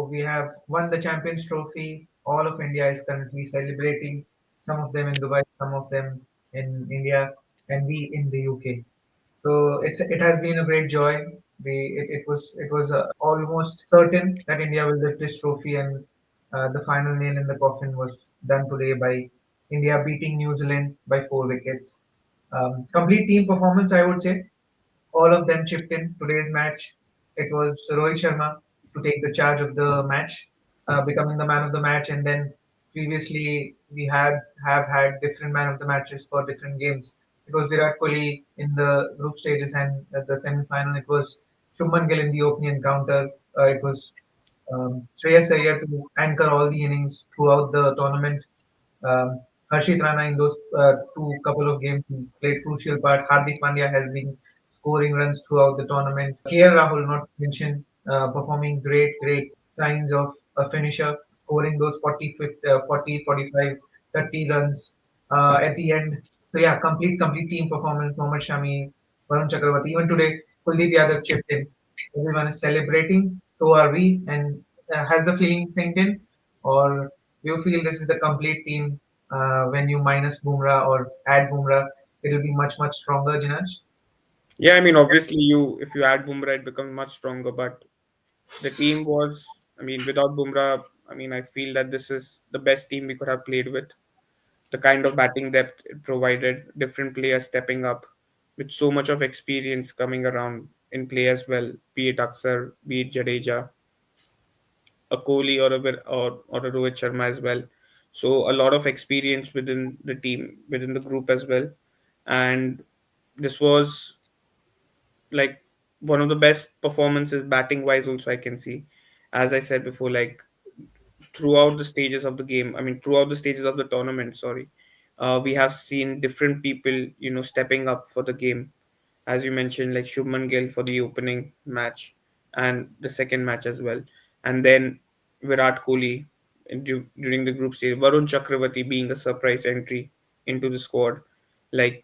we have won the Champions Trophy. All of India is currently celebrating. Some of them in Dubai, some of them in India, and we in the UK. So it has been a great joy. It was almost certain that India will lift this trophy, and the final nail in the coffin was done today by India beating New Zealand by 4 wickets. Complete team performance, I would say. All of them chipped in today's match. It was Rohit Sharma to take the charge of the match, becoming the man of the match. And then previously we have had different man of the matches for different games. It was Virat Kohli in the group stages, and at the semi-final it was Shubman Gill in the opening encounter. It was Shreyas Iyer to anchor all the innings throughout the tournament. Harshit Rana in those two couple of games he played crucial part. Hardik Pandya has been scoring runs throughout the tournament. KL Rahul, not to mention, performing great signs of a finisher, scoring those 40, 45, 30 runs at the end. So yeah, complete team performance. Mohammad Shami, Varun Chakravarti. Even today, Kuldeep Yadav chipped in. Everyone is celebrating. So are we. And has the feeling sinked in, or do you feel this is the complete team when you minus Bumrah or add Bumrah? It will be much stronger, Jinash. Yeah, I mean, obviously, if you add Bumrah, it becomes much stronger. But the team was, I mean, without Bumrah, I mean, I feel that this is the best team we could have played with. The kind of batting depth it provided, different players stepping up with so much of experience coming around in play as well, be it Aksar, be it Jadeja, a Kohli or a Rohit Sharma as well. So a lot of experience within the team, within the group as well. And this was like one of the best performances batting wise also I can see. As I said before, like throughout the stages of the game, I mean throughout the stages of the tournament, sorry, we have seen different people, stepping up for the game. As you mentioned, like Shubman Gill for the opening match and the second match as well. And then Virat Kohli during the group stage, Varun Chakravarti being a surprise entry into the squad. Like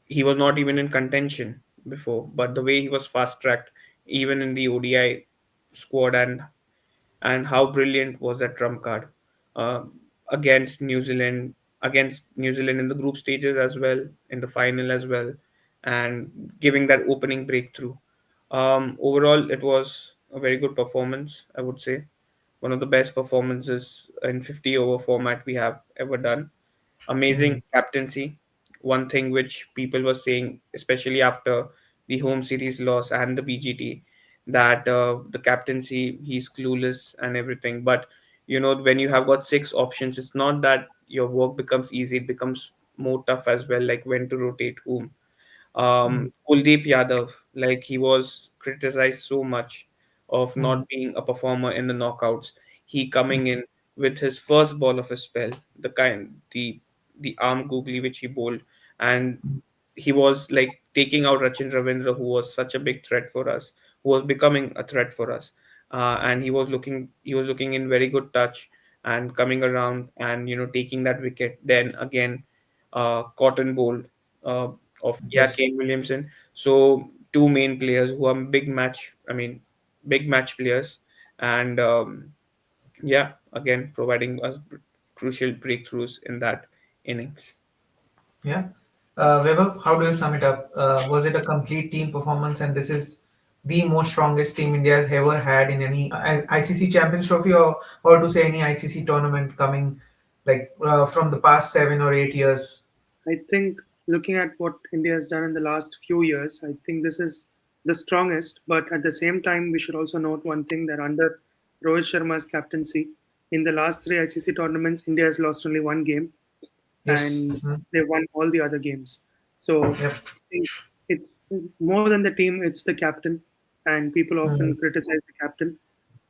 he was not even in contention before, but the way he was fast tracked even in the ODI squad, and how brilliant was that trump card uh, against New Zealand in the group stages as well, in the final as well, and giving that opening breakthrough. Overall, it was a very good performance, I would say. One of the best performances in 50 over format we have ever done. Amazing Hmm. captaincy. One thing which people were saying, especially after the home series loss and the BGT, that the captaincy, he's clueless and everything. But when you have got six options, it's not that your work becomes easy; it becomes more tough as well. Like when to rotate whom. Hmm. Kuldeep Yadav, like he was criticized so much of Hmm. not being a performer in the knockouts. He coming in with his first ball of his spell, the arm googly which he bowled, and he was like taking out Rachin Ravindra, who was such a big threat for us, who was becoming a threat for us, and he was looking in very good touch and coming around and taking that wicket. Then again, cotton bowl uh, of Yes. Kane Williamson. So two main players who are big match players, and again providing us crucial breakthroughs in that innings. Yeah. Weber, how do you sum it up? Was it a complete team performance, and this is the most strongest team India has ever had in any ICC Champions Trophy, or to say any ICC tournament coming like from the past 7 or 8 years? I think looking at what India has done in the last few years, I think this is the strongest. But at the same time, we should also note one thing that under Rohit Sharma's captaincy, in the last three ICC tournaments, India has lost only one game Yes. and they won all the other games. So Yep. I think it's more than the team, it's the captain. And people Mm, often criticize the captain,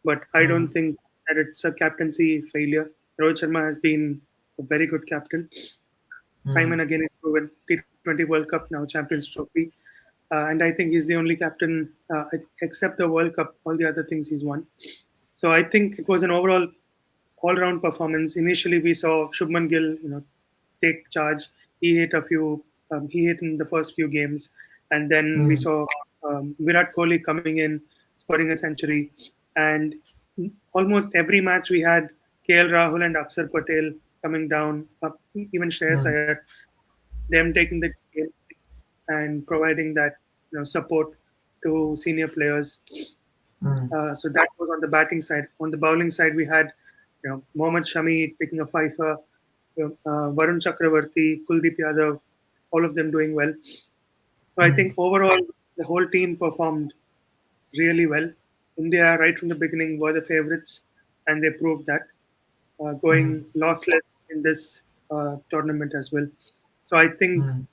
but I don't mm, think that it's a captaincy failure. Rohit Sharma has been a very good captain. Time mm, and again, he's proven T20 World Cup, now Champions Trophy. And I think he's the only captain, except the World Cup, all the other things he's won. So I think it was an overall all-round performance. Initially, we saw Shubman Gill, take charge. He hit a few. He hit in the first few games, and then we mm, saw Virat Kohli coming in, scoring a century, and almost every match we had KL Rahul and Akshar Patel coming down, even Shreyas mm, Iyer, them taking the game and providing that support to senior players. mm, So that was on the batting side. On the bowling side, we had Mohammad Shami picking a fifer, Varun Chakravarti, Kuldeep Yadav, all of them doing well. So I mm, think overall the whole team performed really well. India, right from the beginning, were the favorites, and they proved that, mm, going lossless in this tournament as well. So I think, mm,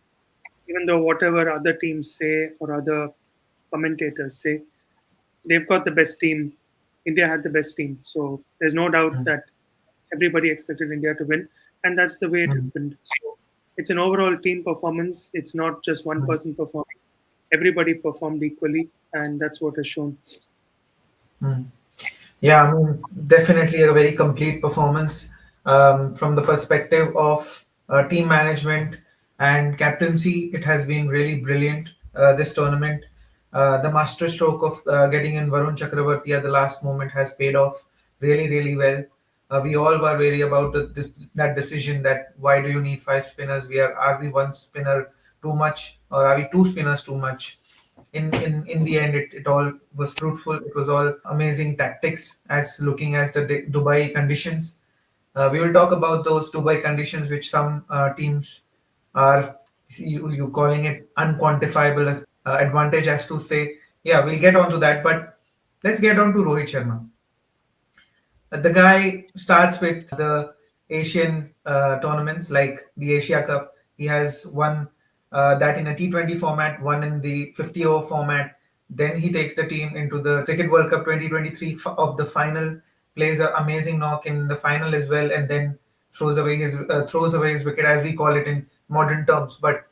even though whatever other teams say or other commentators say, they've got the best team. India had the best team. So there's no doubt mm, that everybody expected India to win, and that's the way it mm, happened. So it's an overall team performance. It's not just one mm, person performing. Everybody performed equally, and that's what has shown. mm. Yeah, I mean, definitely a very complete performance from the perspective of team management and captaincy. It has been really brilliant this tournament. The masterstroke of getting in Varun Chakravarti at the last moment has paid off really, really well. We all were wary about that decision that why do you need five spinners? Are we one spinner too much or are we two spinners too much? In the end it all was fruitful. It was all amazing tactics as looking as the Dubai conditions. We will talk about those Dubai conditions which some teams are you calling it unquantifiable as advantage as to say. Yeah, we'll get on to that, but let's get on to Rohit Sharma. The guy starts with the Asian tournaments like the Asia Cup. He has won that in a T20 format, one in the 50 over format. Then he takes the team into the Cricket World Cup 2023 of the final, plays an amazing knock in the final as well, and then throws away his wicket, as we call it in modern terms. But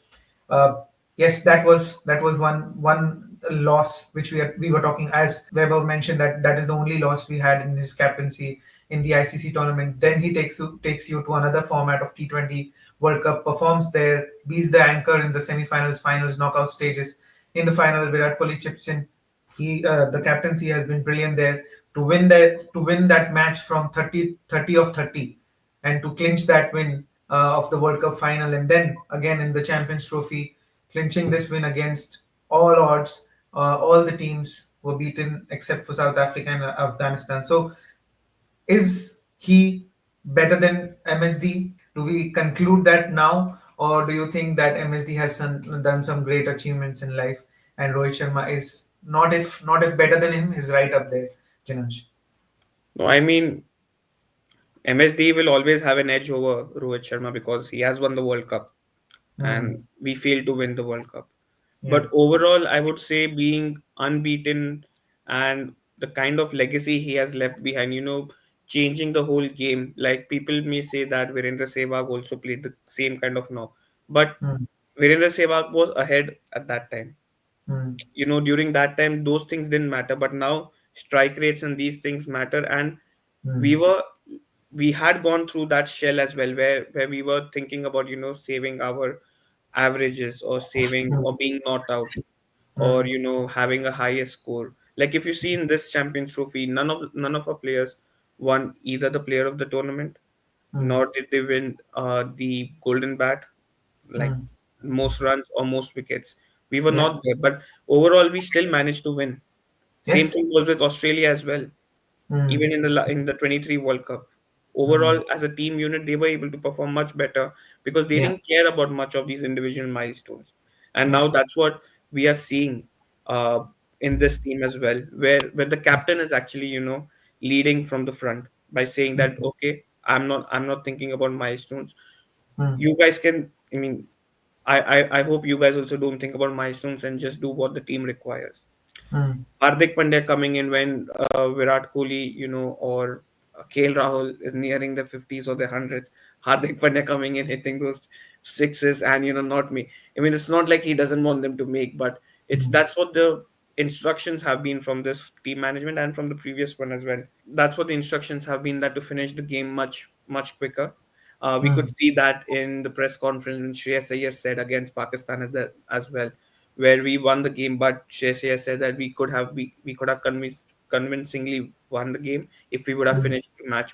uh, yes, that was one loss which we were talking, as Weber mentioned, that is the only loss we had in his captaincy in the ICC tournament. Then he takes you to another format of T20 World Cup, performs there, beats the anchor in the semi-finals, finals, knockout stages. In the final, Virat Kohli chips in. The captaincy has been brilliant there to win that match from 30 of 30 and to clinch that win of the World Cup final, and then again in the Champions Trophy, clinching this win against all odds. All the teams were beaten except for South Africa and Afghanistan. So, is he better than MSD? Do we conclude that now, or do you think that MSD has done some great achievements in life, and Rohit Sharma is not if better than him, is right up there, Jinash? No, I mean, MSD will always have an edge over Rohit Sharma because he has won the World Cup Hmm. and we failed to win the World Cup. Yeah. But overall, I would say being unbeaten and the kind of legacy he has left behind, changing the whole game. Like people may say that Virendra Sehwag also played the same kind of knock, but Hmm. Virendra Sehwag was ahead at that time. Hmm. During that time, those things didn't matter, but now strike rates and these things matter. And Hmm. we were we had gone through that shell as well, where we were thinking about saving our averages or saving Hmm. or being not out or Hmm. having a higher score. Like if you see in this Champions Trophy, none of our players won either the player of the tournament, Hmm. nor did they win the golden bat, like Hmm. most runs or most wickets. We were Yeah. not there, but overall we still managed to win. Same Yes. thing was with Australia as well. Hmm. Even in the 23 World Cup, Hmm. overall as a team unit they were able to perform much better because they Yeah. didn't care about much of these individual milestones. And now Yes. that's what we are seeing uh, in this team as well, where the captain is actually leading from the front by saying that, Hmm. okay, I'm not thinking about milestones. Hmm. You guys can, I mean, I hope you guys also don't think about milestones and just do what the team requires. Hmm. Hardik Pandya coming in when Virat Kohli, or KL Rahul is nearing the 50s or the hundreds. Hardik Pandya coming in hitting those sixes and not me. I mean, it's not like he doesn't want them to make, but it's Hmm. that's what the instructions have been from this team management and from the previous one as well. That's what the instructions have been, that to finish the game much much quicker. We Hmm. could see that in the press conference when Shreyas Iyer said against Pakistan as well, where we won the game, but Shreyas Iyer said that we could have convinced. convincingly won the game if we would have Mm. finished the match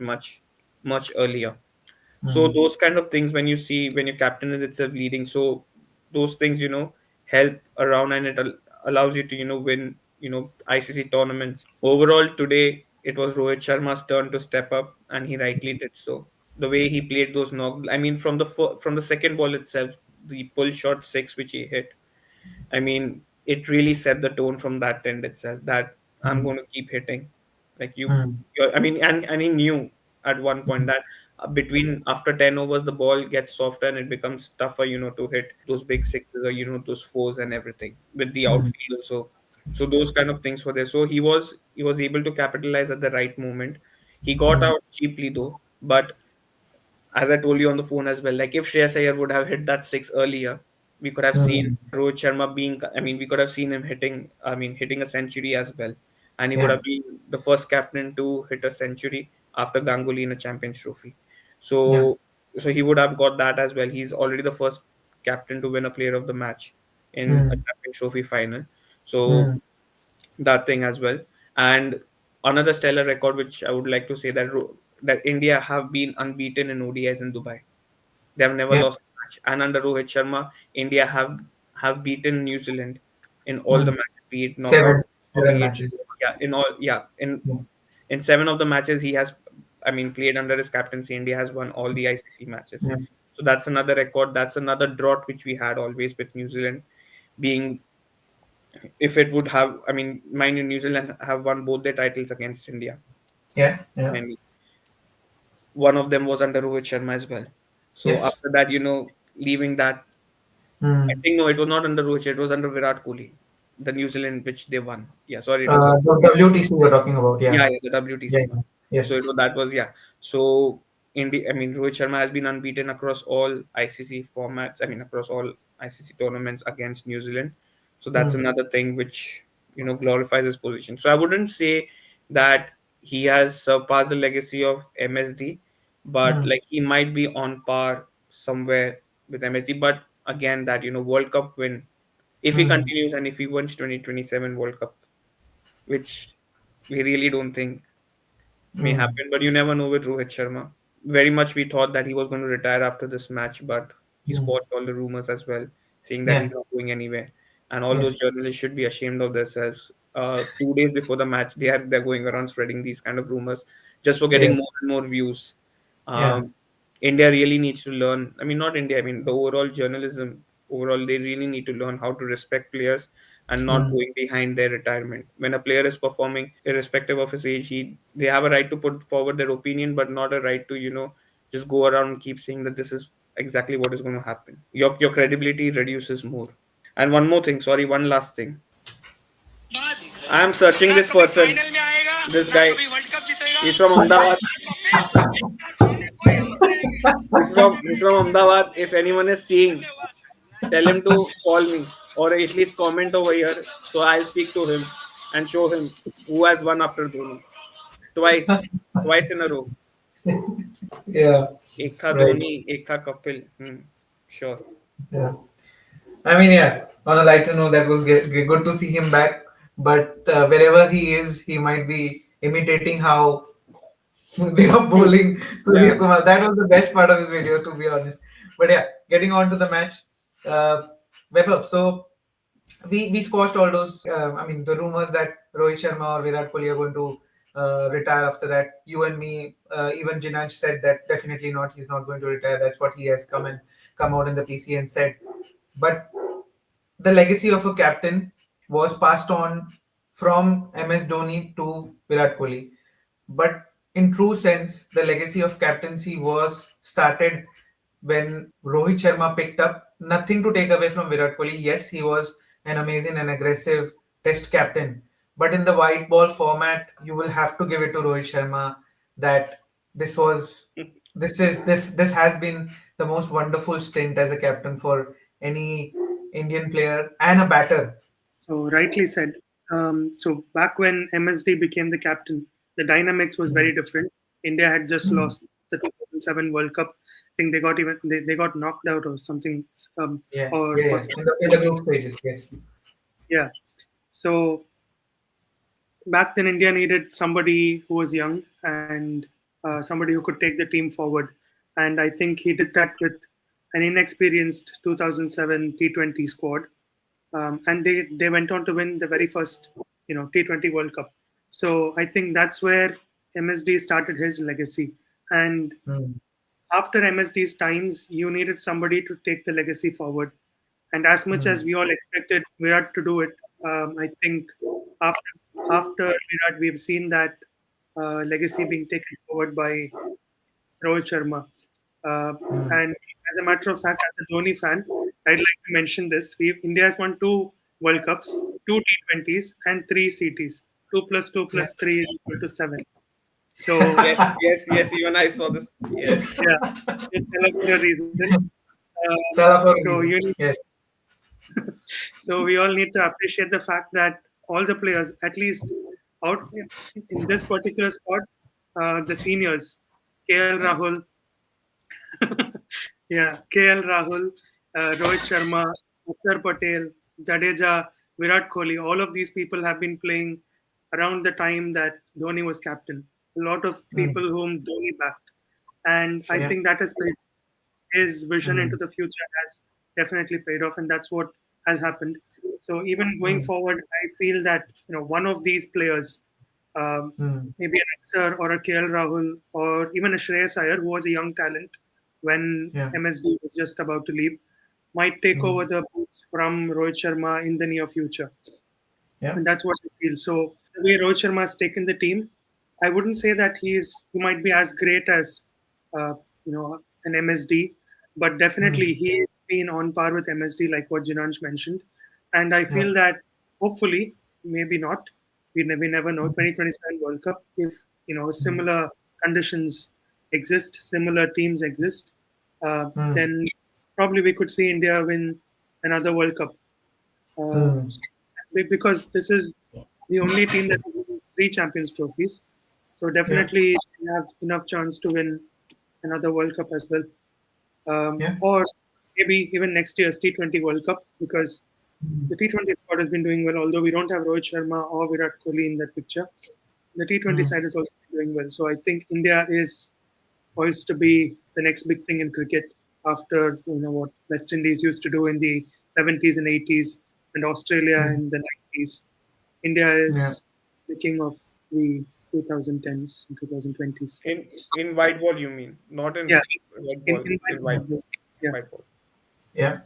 much earlier. So Mm. those kind of things, when you see when your captain is itself leading, so those things, help around, and it allows you to, win, ICC tournaments. Overall, today it was Rohit Sharma's turn to step up, and he rightly did so. The way he played those knock, I mean, from the second ball itself, the pull shot six which he hit, I mean, it really set the tone from that end itself that I'm Mm. going to keep hitting. Like Mm. I mean, and he knew at one point that between after 10 overs, the ball gets softer and it becomes tougher, to hit those big sixes or, those fours and everything with the Mm. outfield also. So those kind of things were there. So he was able to capitalize at the right moment. He got Mm. out cheaply though, but as I told you on the phone as well, like if Shreyas Iyer would have hit that six earlier, we could have seen Mm. Rohit Sharma being, I mean, we could have seen him hitting a century as well. And he would Yeah. have been the first captain to hit a century after Ganguly in a Champions Trophy. Yeah. So, so he would have got that as well. He's already the first captain to win a player of the match in a Mm. Champions Trophy final. So Mm. that thing as well. And another stellar record, which I would like to say that India have been unbeaten in ODIs in Dubai. They have never Yeah. lost a match. And under Rohit Sharma, India have beaten New Zealand in all the Mm. matches, be it knockout Seven. or Seven be it, matches. yeah, in all, yeah, Yeah. in seven of the matches he has, I mean, played under his captaincy. India has won all the ICC matches. Yeah. So that's another record. That's another drought which we had always with New Zealand being, if it would have, I mean, mind you, New Zealand have won both their titles against India. Yeah. Yeah. I mean, one of them was under Rohit Sharma as well. So Yes. after that, leaving that, I Mm. think no, it was not under Rohit, it was under Virat Kohli, the New Zealand which they won. Yeah, sorry, it was under The WTC you're talking about. Yeah. yeah, yeah, the Yeah. WTC. Yeah. So Yes. that was, yeah. So India, I mean, Rohit Sharma has been unbeaten across all ICC formats. I mean, across all ICC tournaments against New Zealand. So that's Mm. another thing which glorifies his position. So I wouldn't say that he has surpassed the legacy of MSD, but Mm. like he might be on par somewhere with MSD. But again, that World Cup win, if he Mm. continues and if he wins 2027 World Cup, which we really don't think may Mm. happen, but you never know with Rohit Sharma. Very much we thought that he was going to retire after this match, but he Mm. squashed all the rumors as well, saying that Yeah. he's not going anywhere. And all those Yes. journalists should be ashamed of themselves. 2 days before the match, they're going around spreading these kind of rumors just for getting Yes. more and more views. Yeah. Um, India really needs to learn. I mean, not India. I mean, the overall journalism. Overall, they really need to learn how to respect players and not Mm. going behind their retirement. When a player is performing, irrespective of his age, they have a right to put forward their opinion, but not a right to just go around and keep saying that this is exactly what is going to happen. Your credibility reduces more. And one more thing, sorry, one last thing. I am searching this person. This guy. He's from Ahmedabad. He's from Ahmedabad. If anyone is seeing, tell him to call me or at least comment over here. So I'll speak to him and show him who has won after Dhoni. Twice. Twice in a row. Yeah. एक था Right. Dhoni, एक था Kapil. Sure. Yeah. I mean, yeah. On a lighter note, that was good to see him back. But wherever he is, he might be imitating how they were bowling Yeah. Surya Kumar. That was the best part of his video, to be honest. But yeah, getting on to the match, uh, Vaibhav. So we squashed all those. I mean, the rumors that Rohit Sharma or Virat Kohli are going to retire after that. You and me, even Jinaj said that definitely not. He's not going to retire. That's what he has come out in the PC and said. But the legacy of a captain was passed on from MS Dhoni to Virat Kohli. But in true sense, the legacy of captaincy was started when Rohit Sharma picked up. Nothing to take away from Virat Kohli. Yes, he was an amazing and aggressive test captain. But in the white ball format, you will have to give it to Rohit Sharma that this was this has been the most wonderful stint as a captain for any Indian player and a batter. So rightly said. So back when MSD became the captain, the dynamics was very different. India had just Mm. lost the 2007 World Cup. I think they got knocked out or something, Yeah, or yeah, yeah. possibly In the group stages, yes. yeah. So back then India needed somebody who was young and somebody who could take the team forward. And I think he did that with an inexperienced 2007 T20 squad. And they went on to win the very first T20 World Cup. So I think that's where MSD started his legacy. And mm, after MSD's times, you needed somebody to take the legacy forward. And as much as mm, we all expected Virat to do it, I think after after Virat, we've seen that legacy being taken forward by Rohit Sharma. Uh, mm. and as a matter of fact, as a Dhoni fan, I'd like to mention this. India has won two World Cups, two T20s, and three CTs. 2 plus 2 Yeah. plus 3 is equal to 7. So, Yes, yes, yes. Even I saw this. Yes. yeah, just tell us for a reason. Tala for a So reason. you need, Yes. so we all need to appreciate the fact that all the players, at least out in this particular squad, the seniors, KL Rahul, yeah, KL Rahul, Rohit Sharma, Akshar Patel, Jadeja, Virat Kohli, all of these people have been playing around the time that Dhoni was captain. A lot of Mm, people whom Dhoni backed. And I yeah. think that has played his vision into Mm, the future has definitely paid off, and that's what has happened. So even going mm, forward, I feel that one of these players, mm, maybe an Axar or a KL Rahul or even a Shreyas Iyer, who was a young talent when yeah. MSD was just about to leave, might take Mm, over the boots from Rohit Sharma in the near future. yeah. And that's what I feel. So the way Rohit Sharma has taken the team, I wouldn't say that he might be as great as uh, an MSD, but Mm, definitely he's been on par with MSD, like what Jinanj mentioned. And I yeah. feel that hopefully, maybe not, we never know. 2027 World Cup, if Mm, similar conditions exist, similar teams exist, mm, then probably we could see India win another World Cup uh, mm, because this is the only team that has won three Champions trophies. So yeah. definitely they have enough chance to win another World Cup as well, Yeah. or maybe even next year's T20 World Cup because Mm, the T20 squad has been doing well. Although we don't have Rohit Sharma or Virat Kohli in that picture, the T20 mm, side is also doing well. So I think India is poised to be the next big thing in cricket after what West Indies used to do in the 70s and 80s and Australia mm, in the 90s. India yeah. is the king of the 2010s and 2020s. In white ball, you mean? Not Yeah, in red in ball. in In my white view, yeah, white ball. Yeah.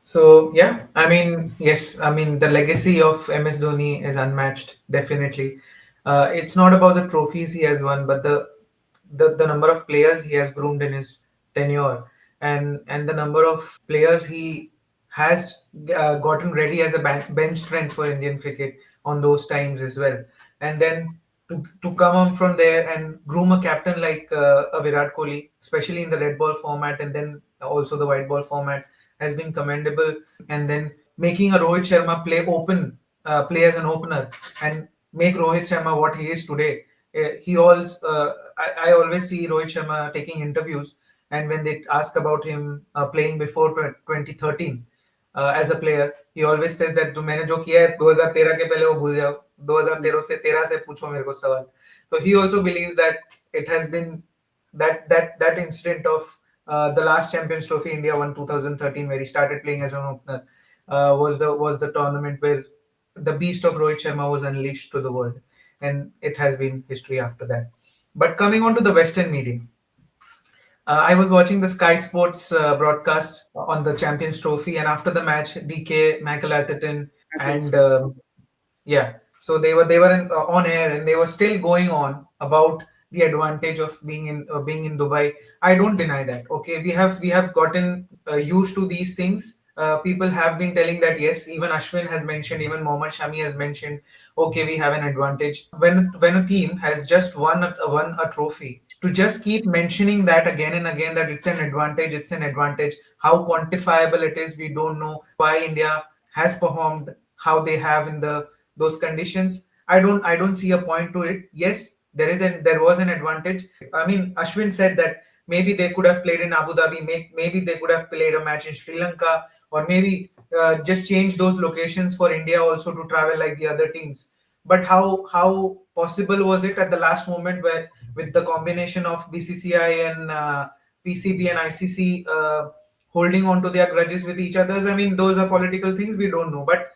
So yeah, I mean, yes, I mean the legacy of MS Dhoni is unmatched, definitely. It's not about the trophies he has won, but the number of players he has groomed in his tenure, and the number of players he has gotten ready as a bench strength for Indian cricket on those times as well. And then to come on from there and groom a captain like a Virat Kohli, especially in the red ball format and then also the white ball format, has been commendable. And then making a Rohit Sharma play as an opener, and make Rohit Sharma what he is today. I always see Rohit Sharma taking interviews, and when they ask about him playing before 2013 as a player, he always says that जो मैंने जो किया है 2013 के पहले वो भूल जाओ, 2013 से 13 से पूछो मेरे को सवाल. So he also believes that it has been that incident of the last Champions Trophy India won 2013, where he started playing as an opener, was the tournament where the beast of Rohit Sharma was unleashed to the world, and it has been history after that. But coming on to the Western media, I was watching the Sky Sports broadcast on the Champions Trophy, and after the match, DK, Michael Atherton, as well. and So yeah, so they were on air, and they were still going on about the advantage of being in Dubai. I don't deny that. Okay, we have gotten used to these things. People have been telling that yes, even Ashwin has mentioned, even Mohammad Shami has mentioned. Okay, we have an advantage when a team has just won a trophy. To just keep mentioning that again and again, that it's an advantage. How quantifiable it is, we don't know. Why India has performed how they have in those conditions, I don't see a point to it. Yes, there was an advantage. I mean, Ashwin said that maybe they could have played in Abu Dhabi, maybe they could have played a match in Sri Lanka, or maybe just change those locations for India also to travel like the other teams. but how possible was it at the last moment, where with the combination of BCCI and PCB and ICC holding on to their grudges with each others? I mean, those are political things, we don't know. But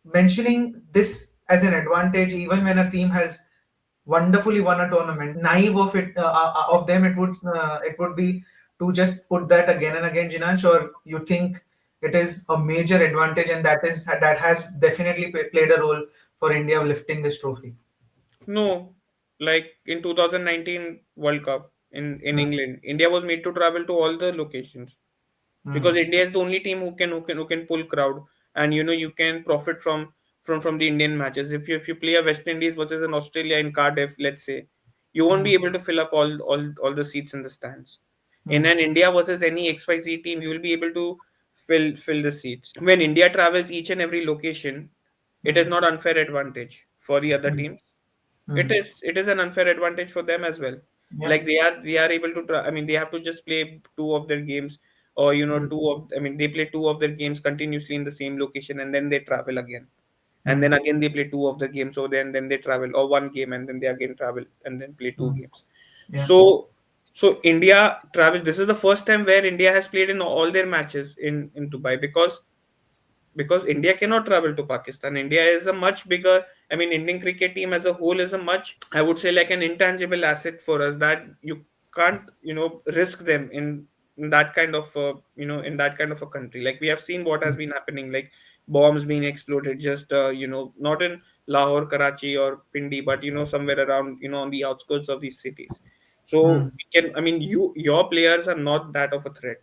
mentioning this as an advantage, even when a team has wonderfully won a tournament, naive of it of them, it would be to just put that again and again, Jinanch. Or you think it is a major advantage, and that has definitely played a role for India lifting this trophy? No, like in 2019 World Cup in Mm, England, India was made to travel to all the locations because mm, India is the only team who can pull crowd, and you can profit from the Indian matches. If you play a West Indies versus an Australia in Cardiff, let's say, you won't be mm, able to fill up all the seats in the stands. In mm, an India versus any XYZ team, you will be able to fill the seats. When India travels each and every location, it is mm, not unfair advantage for the other mm, teams. it mm. is it is an unfair advantage for them as well. Yeah. Like they are able to I mean, they have to just play two of their games, or Mm, two of I mean, they play two of their games continuously in the same location, and then they travel again, and then mm, again they play two of the games, so then they travel, or one game and then they again travel and then play two mm. games. Yeah. So India travel, this is the first time where India has played in all their matches in Dubai, because India cannot travel to Pakistan. India is a much bigger, I mean, Indian cricket team as a whole is a much, I would say, like an intangible asset for us that you can't, risk them in that kind of, in that kind of a country. Like we have seen what has Mm, been happening, like bombs being exploded just, not in Lahore, Karachi, or Pindi, but somewhere around, on the outskirts of these cities. So mm, we can, I mean, your players are not that of a threat.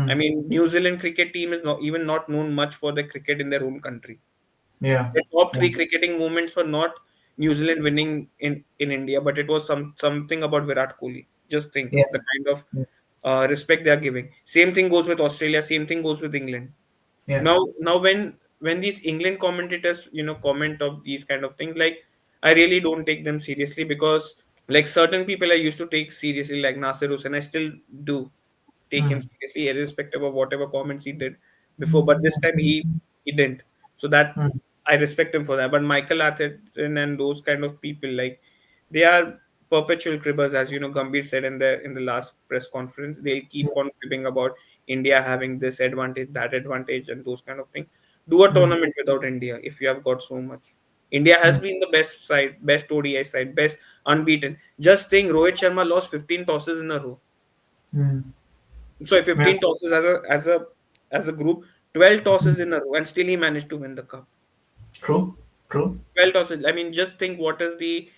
I mm. mean, New Zealand cricket team is not known much for their cricket in their own country. Yeah. The top Yeah. three cricketing moments were not New Zealand winning in India, but it was something about Virat Kohli. Just think Yeah. the kind of respect they are giving. Same thing goes with Australia. Same thing goes with England. Yeah. Now when these England commentators comment of these kind of things, like I really don't take them seriously, because like certain people I used to take seriously, like Nasir Hussain, I still do take him Mm, seriously, irrespective of whatever comments he did before. But this time he didn't. So that mm, I respect him for that. But Michael Atherton and those kind of people, like they are perpetual cribbers, as Gambhir said in the last press conference. They'll yeah. keep on cribbing about India having this advantage, that advantage, and those kind of things. Do a Mm, tournament without India if you have got so much. India has mm, been the best side, best ODI side, best unbeaten. Just think, Rohit Sharma lost 15 tosses in a row. mm. So Yeah. 15 tosses as a group, 12 tosses in a row, and still he managed to win the cup. True. True. 12 tosses. I mean, just think what is the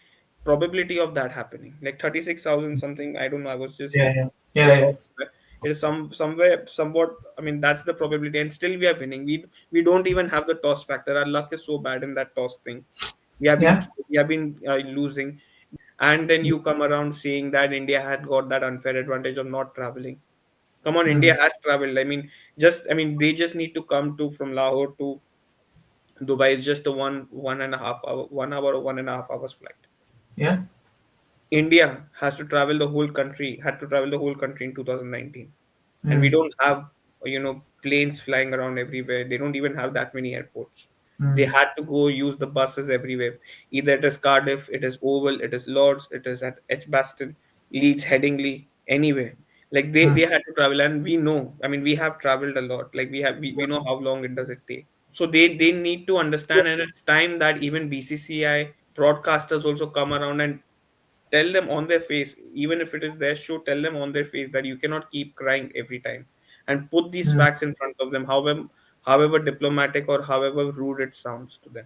probability of that happening? Like 36,000 something. I don't know. I was just Yeah. Yeah. I Yeah. saw Yeah. somewhere. It is somewhere somewhat. I mean, that's the probability, and still we are winning. We don't even have the toss factor. Our luck is so bad in that toss thing. Yeah. We have been losing, and then you come around saying that India had got that unfair advantage of not traveling. Come on, India Mm, has traveled. I mean, they just need to come to from Lahore to Dubai is just a one and a half hour, 1 hour or 1.5 hours flight. yeah. India had to travel the whole country in 2019, and we Mm, don't have planes flying around everywhere. They don't even have that many airports. They mm, had to go use the buses everywhere. Either it is Cardiff, it is Oval, it is Lords, it is at Edgbaston, Leeds, Headingley, anywhere. Like mm, they had to travel, and we know. I mean, we have traveled a lot. Like we know how long it does it take. So they need to understand, and it's time that even BCCI broadcasters also come around and tell them on their face, even if it is their show, tell them on their face that you cannot keep crying every time, and put these mm, facts in front of them, however diplomatic or however rude it sounds to them.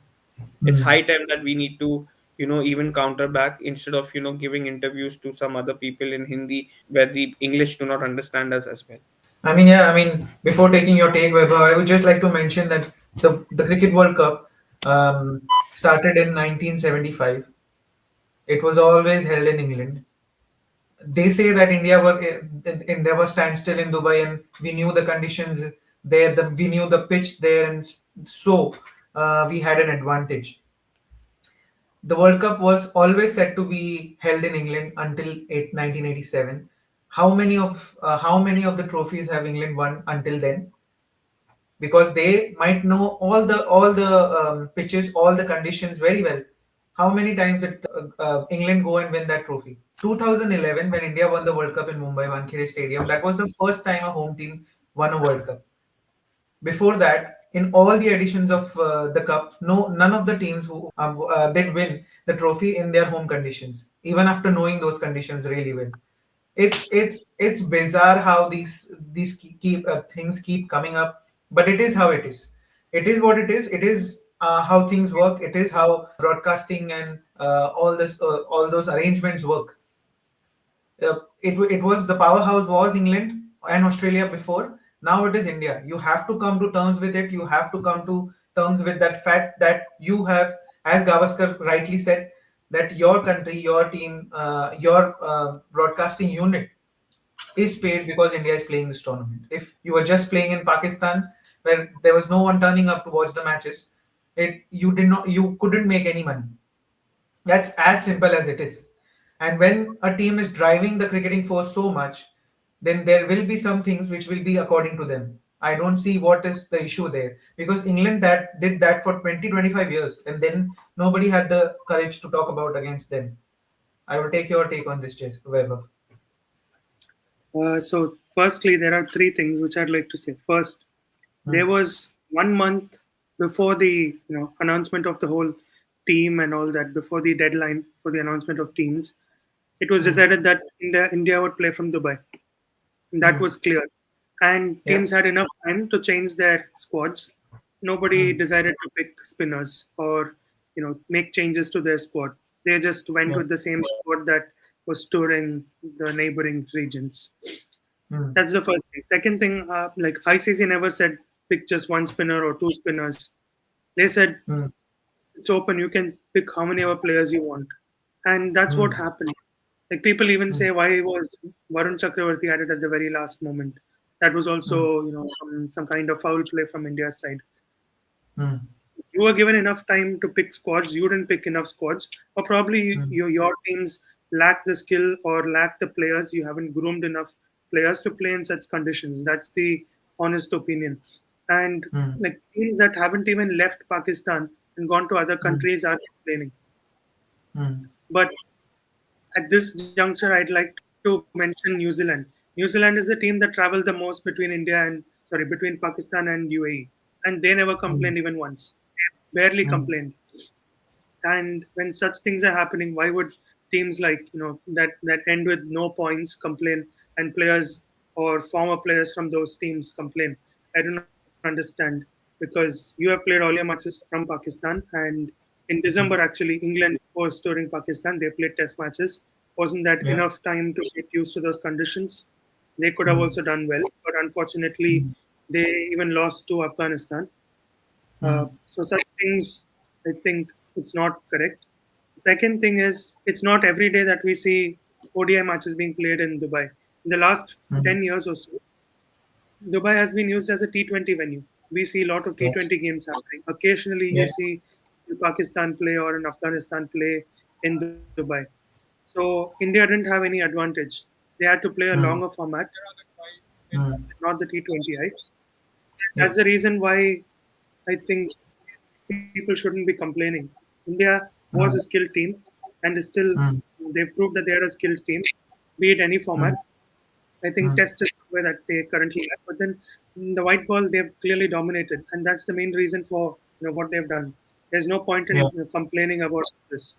It's mm. high time that we need to even counter back, instead of giving interviews to some other people in Hindi where the English do not understand us as well. I mean, yeah. I mean, before taking your take, Weber, I would just like to mention that the Cricket World Cup started in 1975. It was always held in England. They say that India were in there was standstill in Dubai, and we knew the conditions there. We knew the pitch there, and so we had an advantage. The World Cup was always said to be held in England until 1987. How many of the trophies have England won until then? because they might know all the pitches, all the conditions very well. How many times did England go and win that trophy? 2011, when India won the World Cup in Mumbai Wankhede Stadium, that was the first time a home team won a World Cup. Before that, in all the editions of the cup, no, none of the teams who did win the trophy in their home conditions, even after knowing those conditions really well. It's bizarre how these things keep coming up, but it is how it is. It is what it is. It is how things work. It is how broadcasting and all those arrangements work. It was the powerhouse was England and Australia before. Now it is India. You have to come to terms with it. You have to come to terms with that fact that you have, as Gavaskar rightly said, that your country, your team, your broadcasting unit is paid because India is playing this tournament. If you were just playing in Pakistan, where there was no one turning up to watch the matches, you couldn't make any money. That's as simple as it is. And when a team is driving the cricketing force so much, then there will be some things which will be according to them. I don't see what is the issue there, because England that did that for 20-25 years, and then nobody had the courage to talk about against them. I will take your take on this, Weber. So, firstly, there are three things which I'd like to say. First, there Hmm. was 1 month before the announcement of the whole team and all that, before the deadline for the announcement of teams, it was Hmm. decided that India would play from Dubai. That Hmm. was clear. And Yeah. teams had enough time to change their squads. Nobody Hmm. decided to pick spinners or make changes to their squad. They just went Yeah. with the same squad that was touring the neighboring regions. Hmm. That's the first thing. Second thing, like ICC never said pick just one spinner or two spinners. They said Hmm. it's open. You can pick how many ever players you want, and that's what Hmm. happened. Like people even Hmm. say, why was Varun Chakravarti added at the very last moment? That was Hmm. also some kind of foul play from India's side. Hmm. You were given enough time to pick squads. You didn't pick enough squads, or probably Hmm. your teams lack the skill or lack the players. You haven't groomed enough players to play in such conditions. That's the honest opinion. And Hmm. like teams that haven't even left Pakistan and gone to other Hmm. countries are complaining. Hmm. But at this juncture, I'd like to mention New Zealand. New Zealand is the team that traveled the most between Pakistan and UAE, and they never complained Hmm. even once. Barely Hmm. complained. And when such things are happening, why would teams like that end with no points complain, and players or former players from those teams complain? I don't understand, because you have played all your matches from Pakistan, and in December actually England was touring Pakistan. They played test matches. Wasn't that Yeah. enough time to get used to those conditions? They could have Hmm. also done well, but unfortunately, Hmm. they even lost to Afghanistan. Hmm. So such things, I think it's not correct. Second thing is, it's not every day that we see ODI matches being played in Dubai. In the last Hmm. 10 years or so, Dubai has been used as a T20 venue. We see a lot of Yes. T20 games happening. Occasionally, you Yeah. see in Pakistan play or in Afghanistan play in Dubai. So India didn't have any advantage. They had to play a Hmm. longer format, Hmm. not the T20, right? Yeah. That's the reason why I think people shouldn't be complaining. India was a skilled Hmm. team and is still, Hmm. they've proved that they are a skilled team, be it any format. Hmm. I think Hmm. Test is somewhere that they currently have, but then in the white ball they've clearly dominated, and that's the main reason for what they've done. There's no point in Yeah. complaining about this.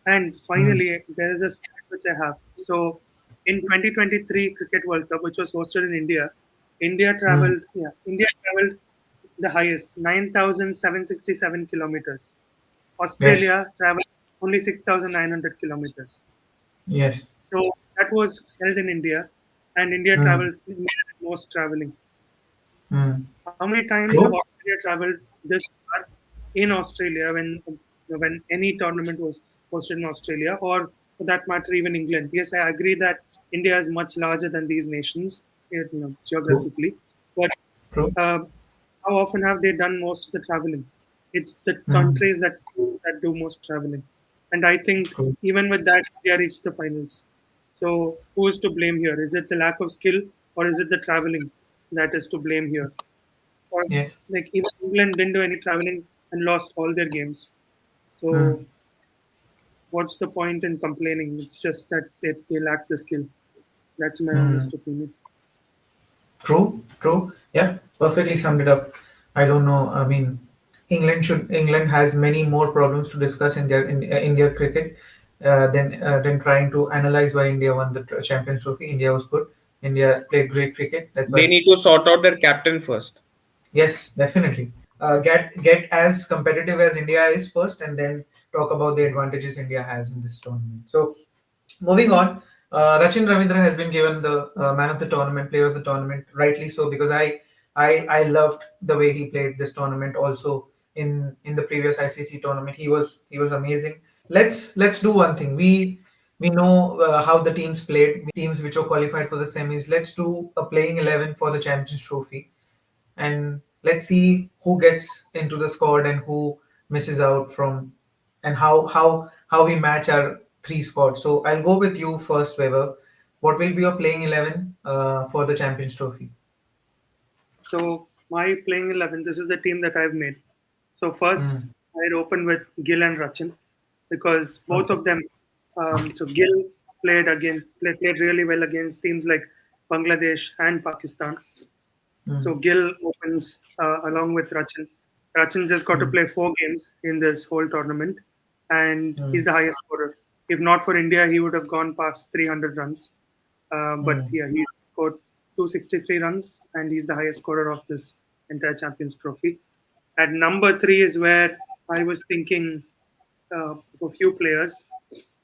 And Hmm. finally, there is a stat which I have. So, in 2023 Cricket World Cup, which was hosted in India, Hmm. India traveled the highest 9,767 kilometers. Yes. Australia traveled only 6,900 kilometers. Yes. So that was held in India, and India Hmm. traveled India did most traveling. Hmm. How many times have True. Australia traveled this far in Australia when any tournament was hosted in Australia, or for that matter, even England? Yes, I agree that India is much larger than these nations, True. geographically, but True. uh, how often have they done most of the traveling? It's the Hmm. countries that do most traveling, and I think True. even with that, India reached the finals. So who is to blame here? Is it the lack of skill, or is it the traveling that is to blame here? Or Yes. like even England didn't do any traveling and lost all their games. So Mm. what's the point in complaining? It's just that they lack the skill. That's my Mm. honest opinion. True, true. Yeah, perfectly summed it up. I don't know. I mean, England has many more problems to discuss in their cricket than trying to analyze why India won the Champions Trophy. India was good. India played great cricket. That's They why. need to sort out their captain first. Yes, definitely. Get as competitive as India is first, and then talk about the advantages India has in this tournament. So moving on, Rachin Ravindra has been given the man of the tournament, player of the tournament, rightly so because I loved the way he played this tournament. Also in the previous ICC tournament, he was amazing. Let's do one thing. We know how the teams played. We know the teams which were qualified for the semis. Let's do a playing 11 for the Champions Trophy, and let's see who gets into the squad and who misses out from, and how we match our three squads. So I'll go with you first, Weber. What will be your playing 11 for the Champions Trophy? So my playing 11, this is the team that I've made. So first, Mm, I'd open with Gill and Rachin because both okay. of them. So Gill played really well against teams like Bangladesh and Pakistan. So Mm, Gill opens along with Rachin. Rachin just got to mm, play 4 games in this whole tournament, and he's mm, the highest scorer. If not for India, he would have gone past 300 runs. But mm, yeah, he scored 263 runs, and he's the highest scorer of this entire Champions Trophy. At number three is where I was thinking of a few players.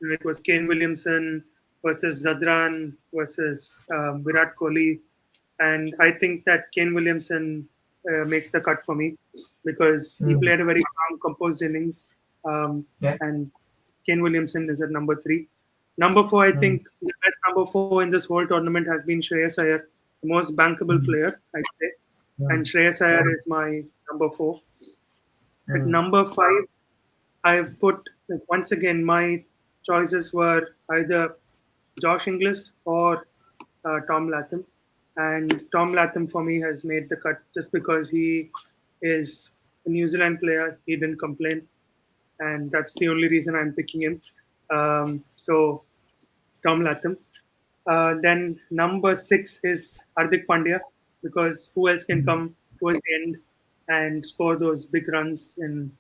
It was Kane Williamson versus Zadran versus Virat Kohli, and I think that Kane Williamson makes the cut for me because he mm. played a very calm, composed innings, Yeah. and Kane Williamson is at number three. Number four, I Mm, think the best number four in this whole tournament has been Shreyas Iyer, the most bankable mm, player, I'd say. And mm, Shreyas Iyer is my number four. At mm, number five, I've put, like, once again, my choices were either Josh Inglis or Tom Latham. And Tom Latham for me has made the cut just because he is a New Zealand player. He didn't complain. And that's the only reason I'm picking him. So Tom Latham. Then number six is Hardik Pandya because who else can mm, come towards the end and score those big runs in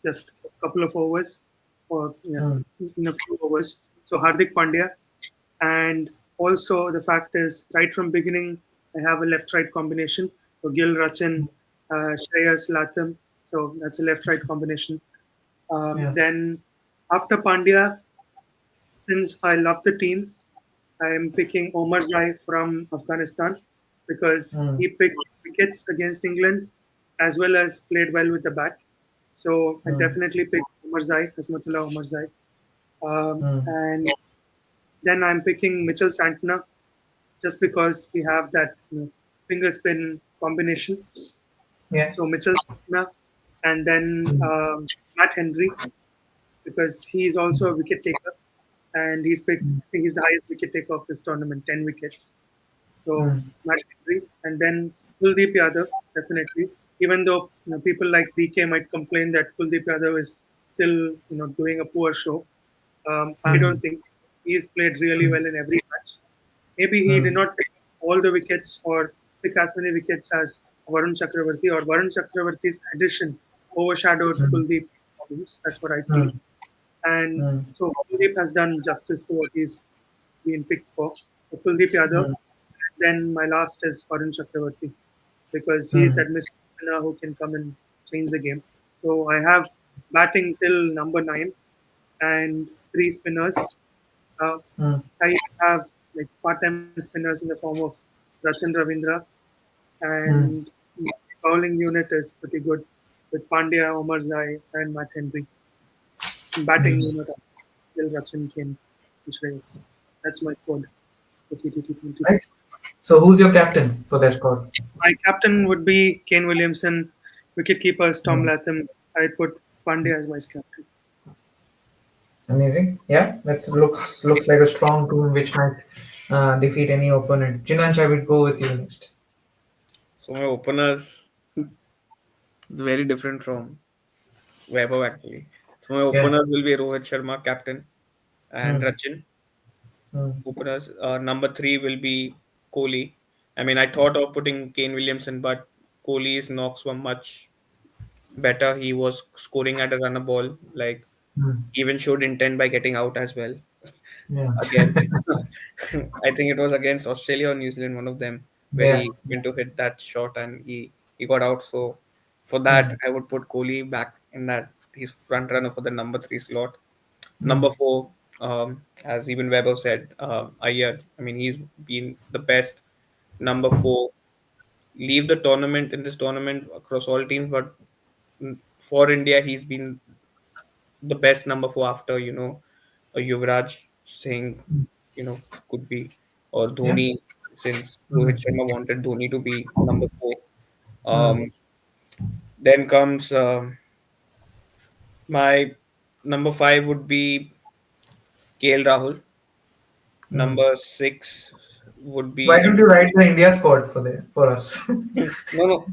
just a couple of overs or yeah, mm, in a few overs. So Hardik Pandya, and also the fact is right from beginning I have a left-right combination. So Gil Rachin, Shreyas Latham. So that's a left-right combination. yeah. Then after Pandya, since I love the team, I am picking Omar Zai from Afghanistan because Mm, he picked wickets against England as well as played well with the bat. So I mm, definitely pick Omar Zai, Hasmatullah Omar Zai. mm. And then I'm picking Mitchell Santner just because we have that finger spin combination. Yeah. So Mitchell Santner, and then Mm, Matt Henry because he's also a wicket taker, and he's picked. mm, I think he's the highest wicket taker of this tournament, 10 wickets. So mm, Matt Henry, and then Kuldeep Yadav definitely. Even though people like DK might complain that Kuldeep Yadav is still doing a poor show, I don't mm, think he's played really mm, well in every match. Maybe he did mm, not pick all the wickets or pick as many wickets as Varun Chakravarti, or Varun Chakravarti's addition overshadowed mm, Kuldeep's performance. That's what I feel. mm, And mm, so Kuldeep has done justice to what he's been picked for. So Kuldeep Yadav. mm, Then my last is Varun Chakravarti because he's mm, that mystery spinner who can come and change the game. So I have batting till number nine and three spinners. Uh, mm, I have like part-time spinners in the form of Rachin Ravindra, mm, and the bowling unit is pretty good with Pandya, Omar Zai, and Matt Henry. Batting mm. unit, Gil Rachin, Kane, and Shreyas. That's my squad for CT20. Right. So who's your captain for that squad? My captain would be Kane Williamson. Wicketkeeper is Tom Mm. Latham. I put Pandya as vice captain. Amazing. Yeah, that looks like a strong team which might defeat any opponent. Jinanch, I will go with you next. So my openers, It's very different from Vaibhav actually. So my Yeah. openers will be Rohit Sharma, captain, and Mm, Rachin. mm, Openers. Number three will be Kohli. I mean, I thought of putting Kane Williamson, but Kohli's knocks were much better. He was scoring at a run a ball, like mm. even showed intent by getting out as well. Yeah. Against, I think it was against Australia or New Zealand, one of them, where Yeah. he went to hit that shot and he got out. So for that, Mm, I would put Kohli back in that. He's front runner for the number three slot. mm, Number four, as even Weber said, Iyer. I mean, he's been the best number four. Leave the tournament in this tournament across all teams, but for India, he's been the best number four after a Yuvraj Singh, could be, or yeah. Dhoni, since Rohit Mm, Sharma wanted Dhoni to be number four. mm, Then comes my number five would be KL Rahul. mm. Number six would Why be don't you write the India squad for us? no, no.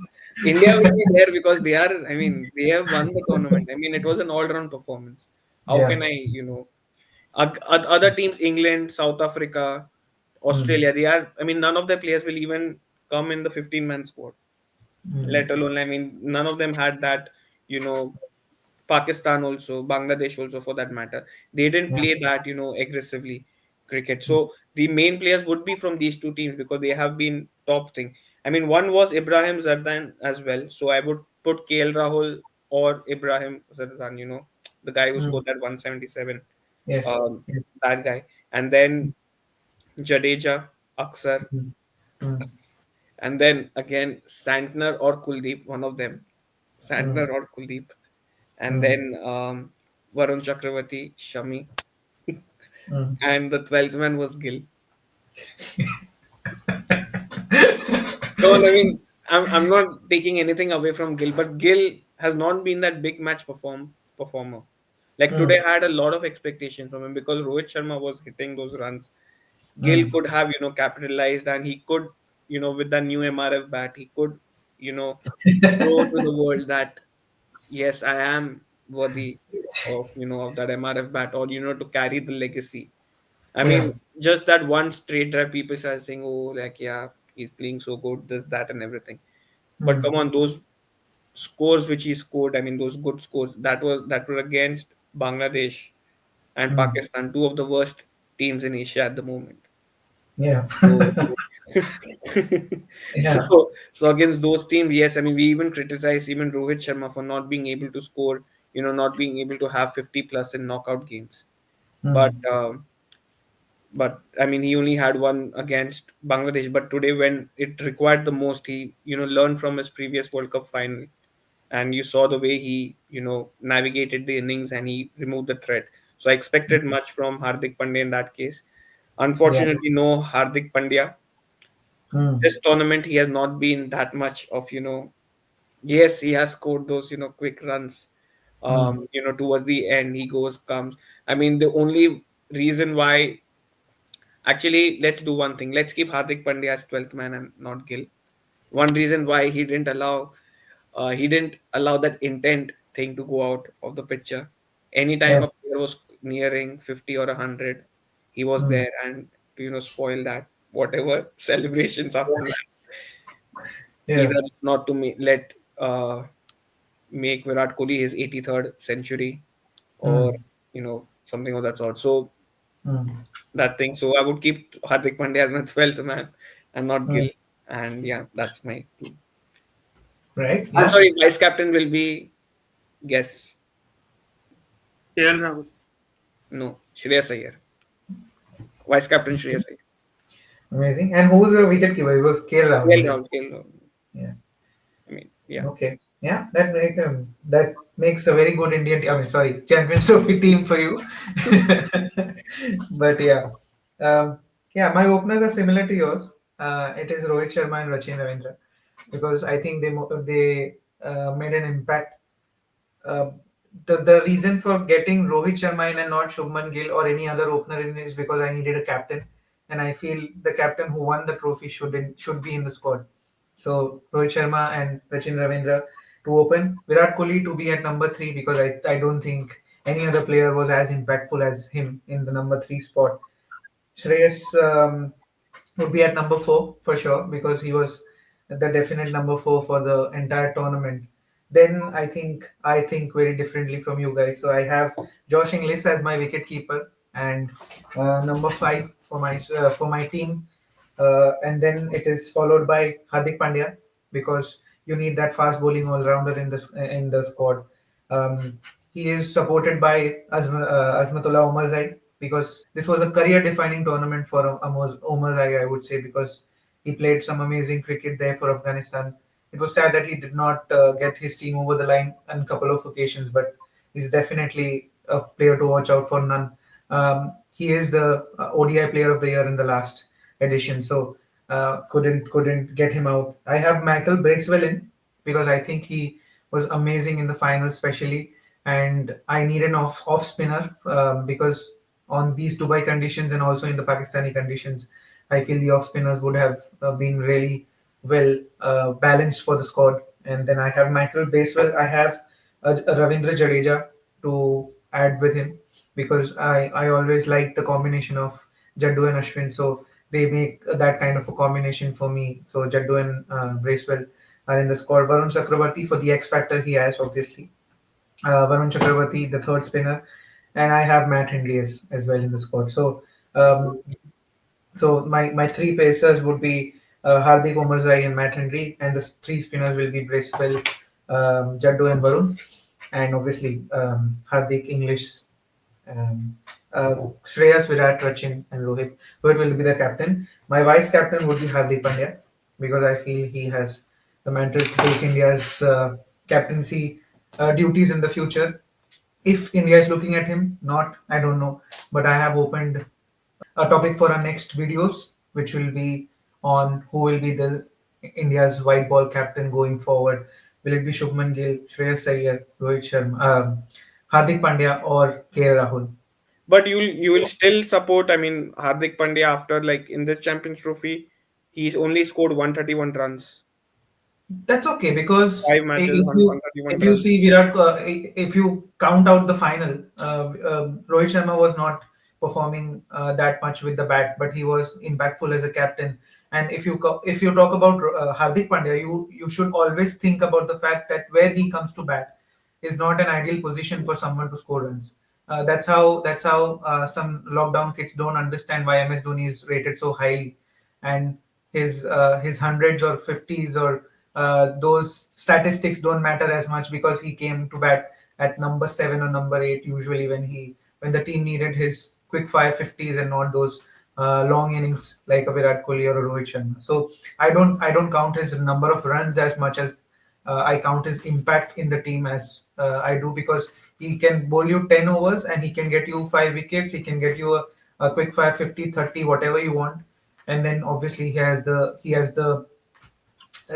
India will be there because they are. I mean, they have won the tournament. I mean, it was an all-round performance. How Yeah. can other teams, England, South Africa, Mm, Australia, they are. I mean, none of their players will even come in the 15-man squad. mm. Let alone, I mean, none of them had that. You know, Pakistan also, Bangladesh also, for that matter. They didn't Yeah. play that aggressively cricket. So the main players would be from these two teams because they have been top thing. I mean, one was Ibrahim Zardan as well. So I would put KL Rahul or Ibrahim Zardan. The guy who Mm. scored that 177. Yes. Um, Yes. that guy, and then Jadeja, Aksar, Mm, mm, and then again Santner or Kuldeep, one of them, mm, Santner or Kuldeep, and mm, then Varun Chakravarti, Shami, mm. and the 12th man was Gill. No, I mean, I'm not taking anything away from Gill, but Gill has not been that big match performer. Like today, Mm, I had a lot of expectations from him because Rohit Sharma was hitting those runs. Gill mm. could have, capitalized, and he could, with the new MRF bat, he could, you know, show to the world that yes, I am worthy of, of that MRF bat, or to carry the legacy. I Yeah. mean, just that one straight drive, people start saying, "Oh, like yeah, he's playing so good, this, that, and everything." But Mm, come on, those scores which he scored, I mean, those good scores that were against Bangladesh and mm. Pakistan, two of the worst teams in Asia at the moment. Yeah. So, Yeah. so against those teams, yes, I mean, we even criticize even Rohit Sharma for not being able to score, not being able to have 50 plus in knockout games. But Mm, but I mean, he only had one against Bangladesh. But today, when it required the most, he learned from his previous World Cup final, and you saw the way he navigated the innings and he removed the threat. So I expected much from Hardik Pandya in that case. yeah. Unfortunately, no Hardik Pandya. Mm, This tournament, he has not been that much of Yes, he has scored those quick runs. mm, Towards the end, he goes comes. I mean, the only reason why. Actually, let's do one thing. Let's keep Hardik Pandya as 12th man and not Gill. One reason why he didn't allow that intent thing to go out of the picture. Anytime yeah. a player was nearing 50 or 100, he was Mm, there and to spoil that whatever celebrations after yeah. that. Yeah. Either not to let make Virat Kohli his 83rd century or Mm, something of that sort. So mm, that thing. So I would keep Hardik Pandya as my 12th man and not mm. Gill. And yeah, that's my team. Right. I'm Yeah. sorry, vice captain will be guess. KL Rahul. No, Shreyas Iyer. Vice captain Shreyas Iyer. Amazing. And who was the wicket keeper? It was KL Rahul, KL is it? Rahul, KL Rahul. Yeah. I mean, yeah. Okay. Yeah. That makes a very good Indian. I mean, sorry, Champions Trophy team for you. But yeah, um, yeah. My openers are similar to yours. It is Rohit Sharma and Rachin Ravindra because I think they made an impact. Uh, the reason for getting Rohit Sharma in and not Shubman Gill or any other opener in is because I needed a captain, and I feel the captain who won the trophy should be in the squad. So Rohit Sharma and Rachin Ravindra. to open, Virat Kohli to be at number three because I don't think any other player was as impactful as him in the number three spot. Shreyas would be at number four for sure because he was the definite number four for the entire tournament. Then I think very differently from you guys. So I have Josh Inglis as my wicket keeper and number five for my team, and then it is followed by Hardik Pandya because you need that fast bowling all rounder in the squad. Um, he is supported by Azmatullah Omarzai because this was a career-defining tournament for Omarzai, I would say, because he played some amazing cricket there for Afghanistan. It was sad that he did not get his team over the line on a couple of occasions, but he's definitely a player to watch out for. None. He is the ODI Player of the Year in the last edition, so couldn't get him out. I have Michael Bracewell in because I think he was amazing in the final, especially, and I need an off spinner because on these Dubai conditions and also in the Pakistani conditions, I feel the off spinners would have been really well balanced for the squad. And then I have Michael Bracewell. I have a Ravindra Jadeja to add with him because I always like the combination of Jaddu and Ashwin. So they make that kind of a combination for me. So Jaddu and Bracewell are in the squad. Varun Chakrabarti for the X factor he has, obviously. Varun Chakrabarti, the third spinner, and I have Matt Hindley as well in the squad. Um, so my three pacers would be Hardik Omarzai and Matt Henry, and the three spinners will be Bracewell, Jaddu, and Varun, and obviously Hardik, English, um, Shreyas, Virat, Rachin, and Rohit. Rohit will be the captain. My vice captain would be Hardik Pandya because I feel he has the mantle to take India's captaincy duties in the future. If India is looking at him, not, I don't know, but I have opened a topic for our next videos, which will be on who will be the India's white ball captain going forward. Will it be Shubman Gill, Shreyas Iyer, Rohit Sharma, Hardik Pandya, or K. Rahul? But you will still support. I mean, Hardik Pandya after like in this Champions Trophy, he's only scored 131 runs, That's okay because five matches, 131 if you runs. see Virat, if you count out the final, Rohit Sharma was not performing that much with the bat, but he was impactful as a captain. And if you talk about Hardik Pandya, you should always think about the fact that where he comes to bat is not an ideal position for someone to score runs. That's how some lockdown kids don't understand why MS Dhoni is rated so highly, and his hundreds or fifties or those statistics don't matter as much because he came to bat at number seven or number eight usually when the team needed his quick fire fifties and not those long innings like a Virat Kohli or a Rohit Sharma. So I don't count his number of runs as much as I count his impact in the team as I do because he can bowl you 10 overs and he can get you five wickets. He can get you a quick fire 50, 30, whatever you want. And then obviously he has the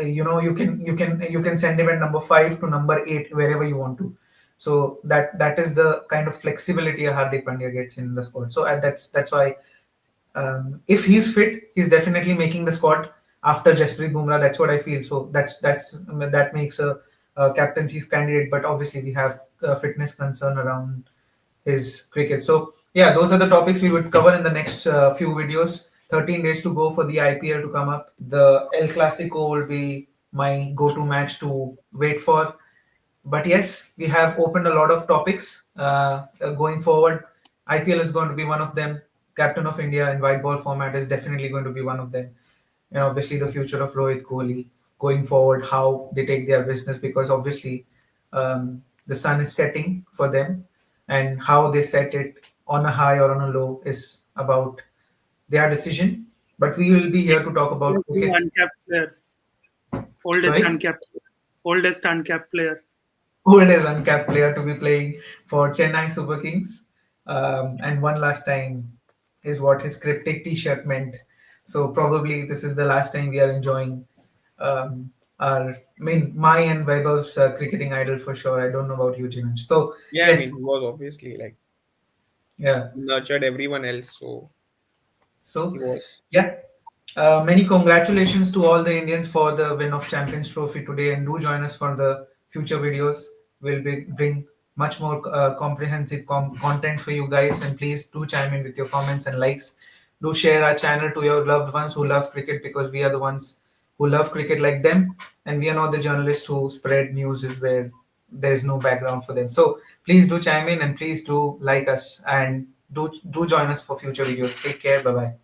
you can send him at number five to number eight wherever you want to. So that is the kind of flexibility a Hardik Pandya gets in the squad. So that's why if he's fit, he's definitely making the squad after Jasprit Bumrah. That's what I feel. So that makes a captaincy's candidate. But obviously we have fitness concern around his cricket. So yeah, those are the topics we would cover in the next few videos. 13 days to go for the IPL to come up. The El Clasico will be my go-to match to wait for. But yes, we have opened a lot of topics going forward. IPL is going to be one of them. Captain of India in white ball format is definitely going to be one of them. And obviously the future of Rohit Kohli going forward, how they take their business, because obviously the sun is setting for them, and how they set it on a high or on a low is about their decision. But we will be here to talk about cricket. Uncapped player, oldest Sorry? uncapped, oldest uncapped player. Oldest uncapped player to be playing for Chennai Super Kings. And one last time is what his cryptic T-shirt meant. So probably this is the last time we are enjoying my and Vaibhav's cricketing idol for sure. I don't know about you, Jinesh. So Yeah, I mean, yes, he was obviously like yeah. nurtured everyone else, so So he was. yeah, many congratulations to all the Indians for the win of Champions Trophy today, and do join us for the future videos. Will bring much more comprehensive content for you guys. And please do chime in with your comments and likes. Do share our channel to your loved ones who love cricket, because we are the ones who love cricket like them, and we are not the journalists who spread news is where there is no background for them. So please do chime in, and please do like us, and do join us for future videos. Take care. Bye bye.